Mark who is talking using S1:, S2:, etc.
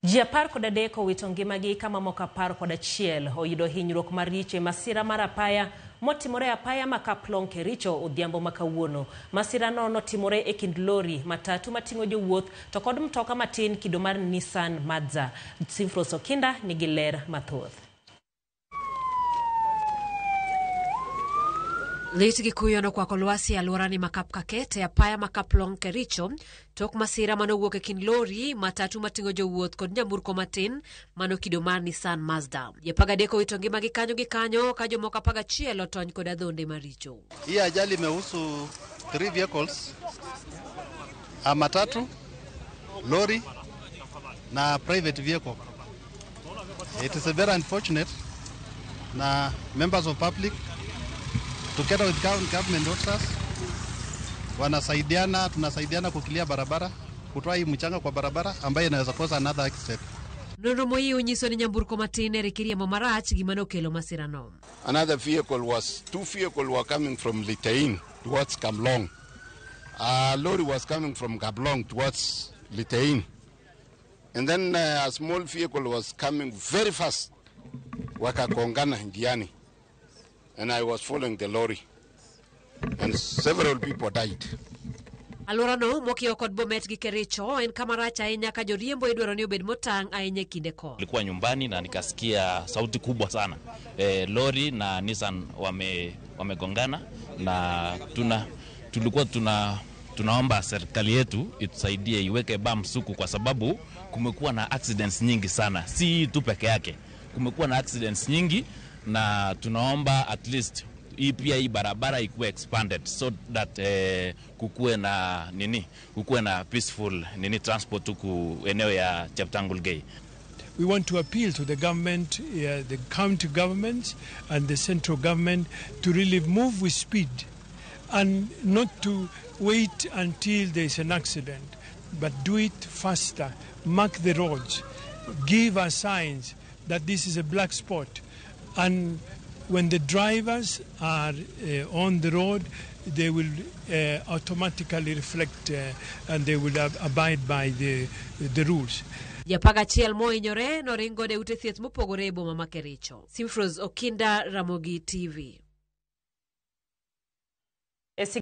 S1: Ji 13 owito ngimagi kama moko 11 oyudo hinyruok maricho e masira mar apaya motimore apaya ma Kaplong Kericho odhiambo ma kawuono. Masira no notimore e kind lori matatu mating'o jowuoth to kod mtoka matin kido mar Nissan Mazda. Sifros Okinda nigi ler mathoth.
S2: Lit Gikuyu nokwako lwasi alworani ma Kapkaket e apaya ma Kaplong Kericho tok masira manowuok e kind lori matatu mating'o jowuoth kod nyamburko matin mano kido mar Nissan Mazda. Ji 13 owito ngimagi kanyo gi kanyo ka jomoko 11 otony kod adhonde maricho.
S3: Hii ajali imehusu 3 vehicles, matatu, lori na private vehicle. It is very unfortunate na members of public together with government officers tunasaidiana kukilia barabara, kutoa hii mchanga kwa barabara ambayo inaweza cause another accident.
S2: Nonro moyi onyiso ni nyamburko matin erikiria marach gima nokelo masira no.
S4: Two vehicles were coming from Litein towards Kaplong. Lorry was coming from Kaplong towards Litein. And then a small vehicle was coming very fast, wakagongana njiani. And I was following the lorry. And several people died.
S2: Alwora no mokio kod Bomet gi Kericho en kama rach ahinya ka joriembo idwaro ni obed motang' ahinya kinde ko.
S5: Nilikuwa nyumbani na nikasikia sauti kubwa sana. Lori na Nissan wamegongana na tulikuwa tunaomba serikali yetu itusaidie iweke bamsuku kwa sababu kumekuwa na accidents nyingi sana. Si tu peke yake. Kumekuwa na accidents nyingi na tunaomba at least hii barabara ikuwe expanded so that kukuwe na peaceful transport huku eneo ya Cheptangul Gay.
S6: We want to appeal to the government, the county governments and the central government to really move with speed and not to wait until there is an accident, but do it faster, mark the roads, give us signs that this is a black spot. And when the drivers are on the road, they will automatically reflect and they will abide by the rules.
S2: Japaga chiel mohinyore noringo de ute thieth mopogore e boma ma Kericho. Sifros Okinda, Ramogi TV.